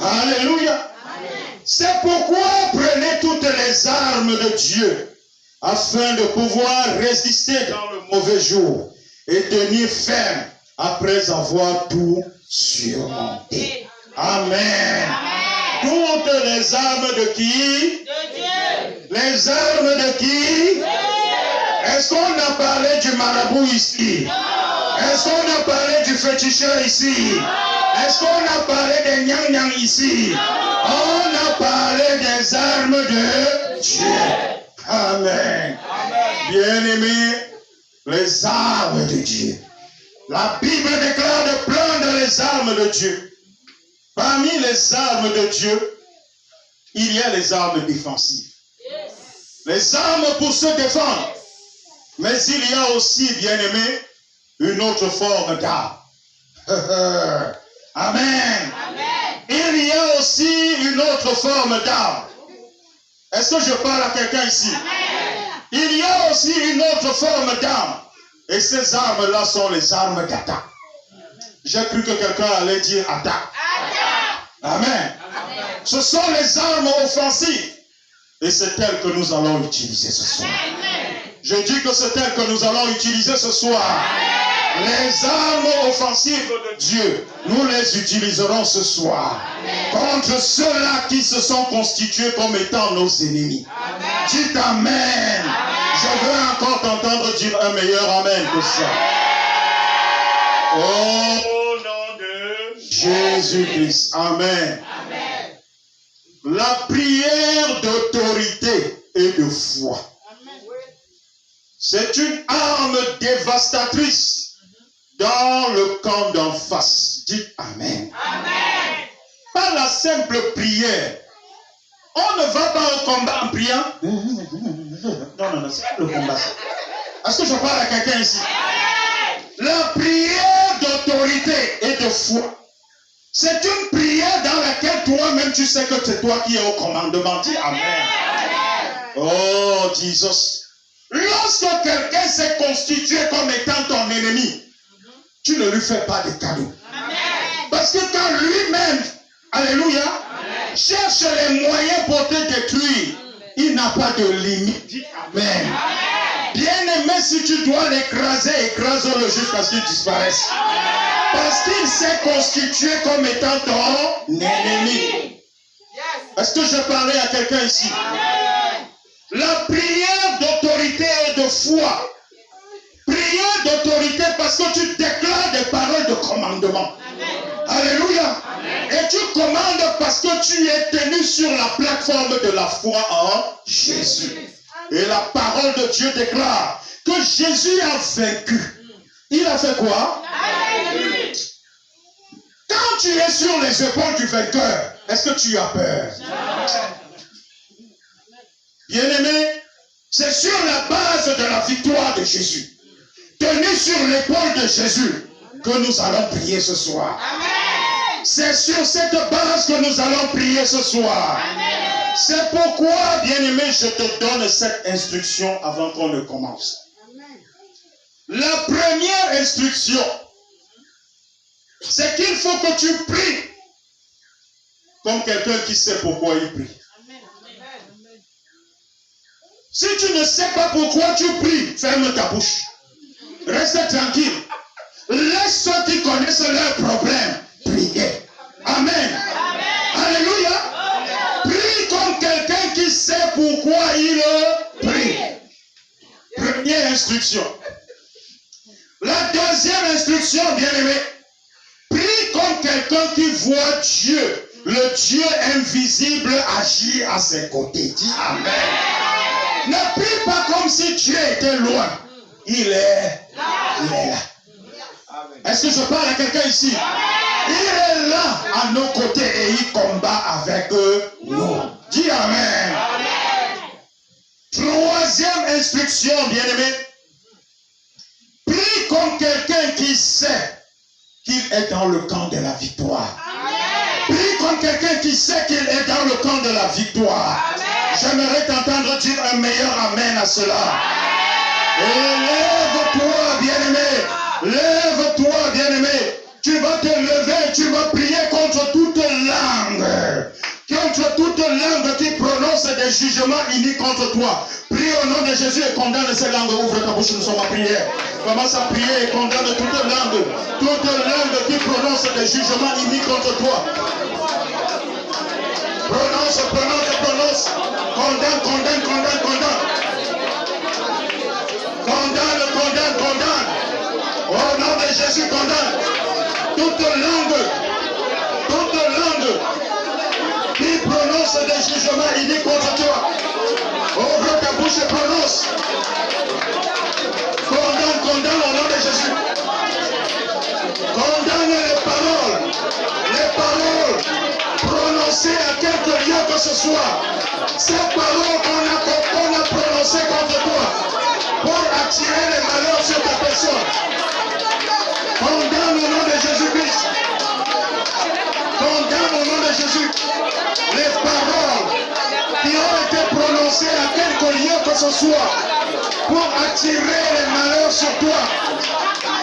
Alléluia. C'est pourquoi prenez toutes les armes de Dieu afin de pouvoir résister dans le mauvais jour et tenir ferme après avoir tout surmonté. Amen. Toutes les armes de qui? De Dieu. Les armes de qui? Est-ce qu'on a parlé du marabout ici? Est-ce qu'on a parlé du féticheur ici? Est-ce qu'on a parlé des gnang-gnang ici? On a parlé des armes de Dieu. Amen. Bien-aimés, les armes de Dieu. La Bible déclare de prendre les armes de Dieu. Parmi les armes de Dieu, il y a les armes défensives. Les armes pour se défendre. Mais il y a aussi, bien-aimés, une autre forme d'arme. Amen. Il y a aussi une autre forme d'arme. Est-ce que je parle à quelqu'un ici? Il y a aussi une autre forme d'arme. Et ces armes-là sont les armes d'attaque. J'ai cru que quelqu'un allait dire attaque. Amen. Ce sont les armes offensives. Et c'est elles que nous allons utiliser ce soir. Je dis que c'est elles que nous allons utiliser ce soir. Les armes offensives de Dieu, nous les utiliserons ce soir. Contre ceux-là qui se sont constitués comme étant nos ennemis. Dites Amen. Je veux encore t'entendre dire un meilleur Amen que ça. Au nom de Jésus-Christ. Amen. La prière d'autorité et de foi. C'est une arme dévastatrice dans le camp d'en face. Dites Amen. Par la simple prière. On ne va pas au combat en priant. Non, c'est pas le combat. Est-ce que je parle à quelqu'un ici? La prière d'autorité et de foi. C'est une prière dans laquelle toi-même tu sais que c'est toi qui es au commandement. Dis Amen. Oh, Jesus. Lorsque quelqu'un s'est constitué comme étant ton ennemi, tu ne lui fais pas de cadeaux. Parce que quand lui-même, alléluia, cherche les moyens pour te détruire, il n'a pas de limite. Dis Amen. Bien-aimé, si tu dois l'écraser, écrase-le jusqu'à ce qu'il disparaisse. Parce qu'il s'est constitué comme étant ton ennemi. Est-ce que je parlais à quelqu'un ici? La prière d'autorité et de foi. Prière d'autorité parce que tu déclares des paroles de commandement. Alléluia. Et tu commandes parce que tu es tenu sur la plateforme de la foi en Jésus. Et la parole de Dieu déclare que Jésus a vaincu. Il a fait quoi? Quand tu es sur les épaules du vainqueur, est-ce que tu as peur? Bien-aimé, c'est sur la base de la victoire de Jésus, tenu sur l'épaule de Jésus, que nous allons prier ce soir. C'est sur cette base que nous allons prier ce soir. C'est pourquoi, bien-aimé, je te donne cette instruction avant qu'on ne commence. La première instruction, c'est qu'il faut que tu pries comme quelqu'un qui sait pourquoi il prie. Si tu ne sais pas pourquoi tu pries, ferme ta bouche. Reste tranquille. Laisse ceux qui connaissent leurs problèmes prier. Amen. Alléluia. Prie comme quelqu'un qui sait pourquoi il prie. Première instruction. La deuxième instruction, bien-aimé. Prie comme quelqu'un qui voit Dieu, le Dieu invisible, agir à ses côtés. Dis Amen. Ne prie pas comme si Dieu était loin. Il est là. Est-ce que je parle à quelqu'un ici? Il est là à nos côtés et il combat avec nous. Dis Amen. Troisième instruction, bien-aimé. Prie comme quelqu'un qui sait qu'il est dans le camp de la victoire. Prie comme quelqu'un qui sait qu'il est dans le camp de la victoire. J'aimerais t'entendre dire un meilleur Amen à cela. Et lève-toi, bien-aimé. Lève-toi, bien-aimé. Tu vas te lever, tu vas prier contre toute langue jugements iniques contre toi. Prie au nom de Jésus et condamne ces langues. Ouvre ta bouche, nous sommes en prière. Commence à prier et condamne toute langue qui prononce des jugements iniques contre toi. Prononce. Condamne. Condamne. Au nom de Jésus, condamne. Toute langue qui prononce des jugements iniques contre toi. Ouvre ta bouche et prononce. Condamne au nom de Jésus. Condamne les paroles prononcées à quelque lieu que ce soit. Ces paroles qu'on a prononcées contre toi pour attirer les malheurs sur ta personne. Condamne au nom de Jésus-Christ. Condamne au nom de Jésus les paroles qui ont été prononcées à quelque lieu que ce soit pour attirer les malheurs sur toi.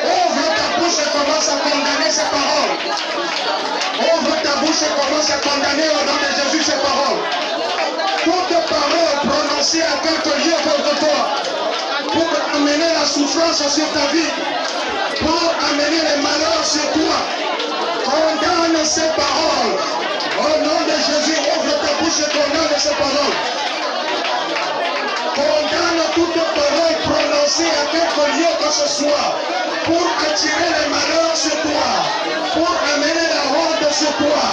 Ouvre ta bouche et commence à condamner ces paroles. Ouvre ta bouche et commence à condamner au nom de Jésus ces paroles. Toutes paroles prononcées à quelque lieu contre toi pour amener la souffrance sur ta vie, pour amener les malheurs sur toi. Condamne ces paroles. Au nom de Jésus, ouvre ta bouche et condamne ces paroles. Condamne toutes paroles prononcées à quelque lieu que ce soit pour attirer les malheurs sur toi, pour amener la honte sur toi,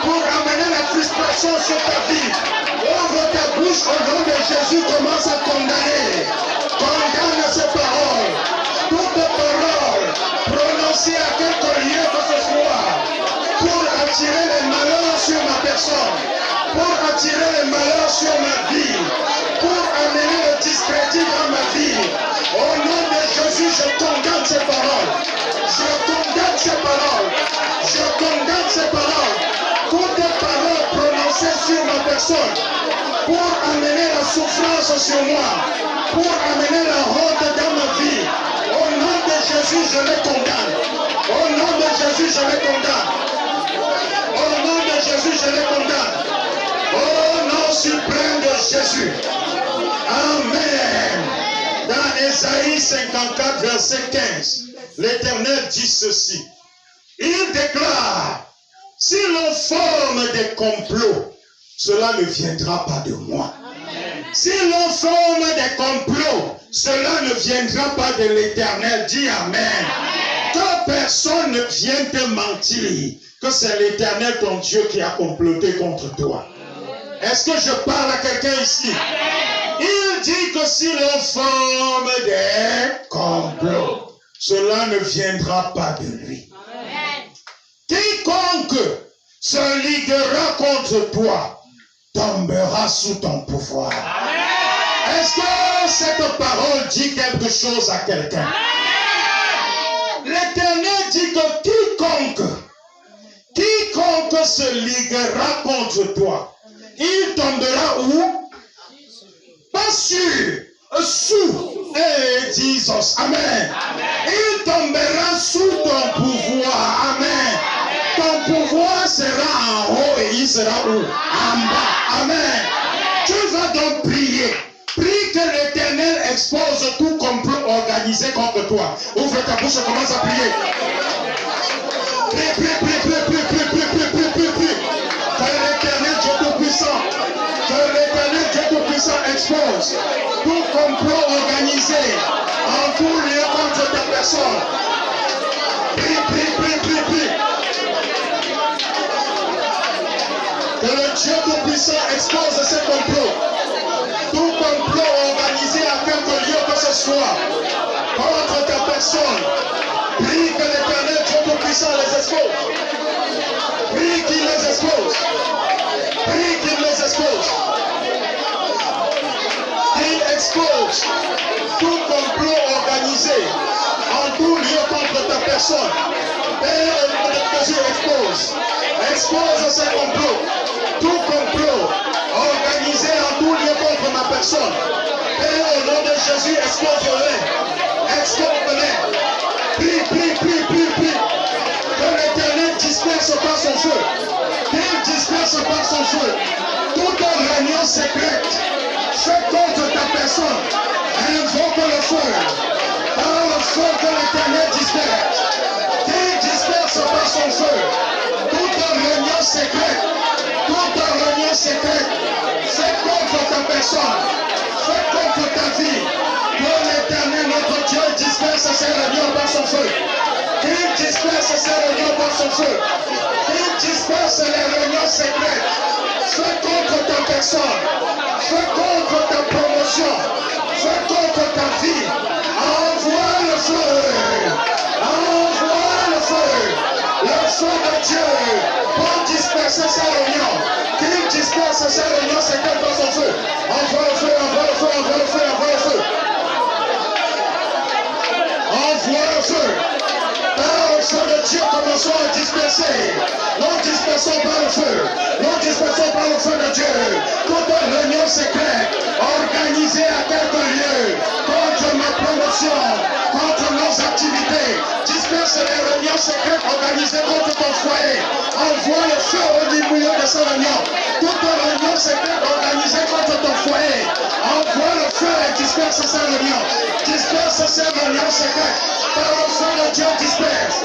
pour amener la frustration sur ta vie. Ouvre ta bouche au nom de Jésus, commence à condamner. Condamne ces paroles. Toutes paroles prononcées à quelque lieu que ce soit pour attirer les malheurs sur ma personne, pour attirer les malheurs sur ma vie, pour amener le discrédit dans ma vie. Au nom de Jésus, je condamne ces paroles. Je condamne ces paroles. Je condamne ces paroles. Toutes les paroles prononcées sur ma personne pour amener la souffrance sur moi, pour amener la honte dans ma vie. Au nom de Jésus, je les condamne. Au nom de Jésus, je les condamne. Au nom de Jésus, je les condamne. Au nom suprême de Jésus. Amen. Dans Ésaïe 54, verset 15, l'Éternel dit ceci. Il déclare, si l'on forme des complots, cela ne viendra pas de moi. Amen. Si l'on forme des complots, cela ne viendra pas de l'Éternel. Dis Amen. Amen. Que personne ne vienne te mentir, que c'est l'Éternel ton Dieu qui a comploté contre toi. Est-ce que je parle à quelqu'un ici? Amen. Il dit que si l'on forme des complots, cela ne viendra pas de lui. Amen. Quiconque se liguera contre toi tombera sous ton pouvoir. Amen. Est-ce que cette parole dit quelque chose à quelqu'un? L'Éternel dit que quiconque se liguera contre toi, il tombera où? Pas sous. Et Jesus. Amen. Amen. Il tombera sous ton pouvoir. Amen. Ton pouvoir sera en haut et il sera où? En bas. Amen. Tu vas donc prier. Prie que l'Éternel expose tout complot organisé contre toi. Ouvre ta bouche et commence à prier. Prie. Que l'Éternel Dieu Tout-Puissant, expose tout complot organisé en tout lieu contre ta personne. Prie. Que le Dieu Tout-Puissant expose ces complots. Tout complot organisé à quelque lieu que ce soit contre ta personne. Prie que l'Éternel Dieu Tout-Puissant les expose. Prie qu'il les expose. Il expose tout complot organisé en tout lieu contre ta personne. Père, au nom de Jésus, expose ces complots. Tout complot organisé en tout lieu contre ma personne. Père, au nom de Jésus, expose-les. Prie. Que l'Éternel disperse par son feu. Qu'il disperse par son feu. toute réunion secrète fait contre ta personne, invoque le feu. Par le feu que l'Éternel disperse. Qu'il disperse par son feu. Toute réunion secrète fait contre ta personne, fait contre ta vie. Que l'Éternel, notre Dieu, disperse ces réunions par son feu. Qu'il disperse ces réunions par son feu. Qu'il disperse les réunions secrètes. Fait contre ta personne. Fait contre ta promotion. Fait contre ta vie. Envoie le feu. Envoie le feu. Le feu de Dieu pour disperser ces réunions. Qu'il disperse ces réunions secrètes par son feu. Envoie le feu, envoie le feu, envoie le feu, envoie le feu. Envoie le feu. Par le feu de Dieu, commençons à disperser. Nous dispersons par le feu. Nous dispersons par le feu de Dieu. Toute réunion secrète organisée à quelque lieu contre ma promotion, contre nos activités. Disperse les réunions secrètes organisées contre ton foyer. Envoie le feu au milieu de ces réunions. Toute réunion secrète organisée contre ton foyer. Envoie le feu et disperse ces réunions. Disperse ces réunions secrètes. Par le feu de Dieu disperse.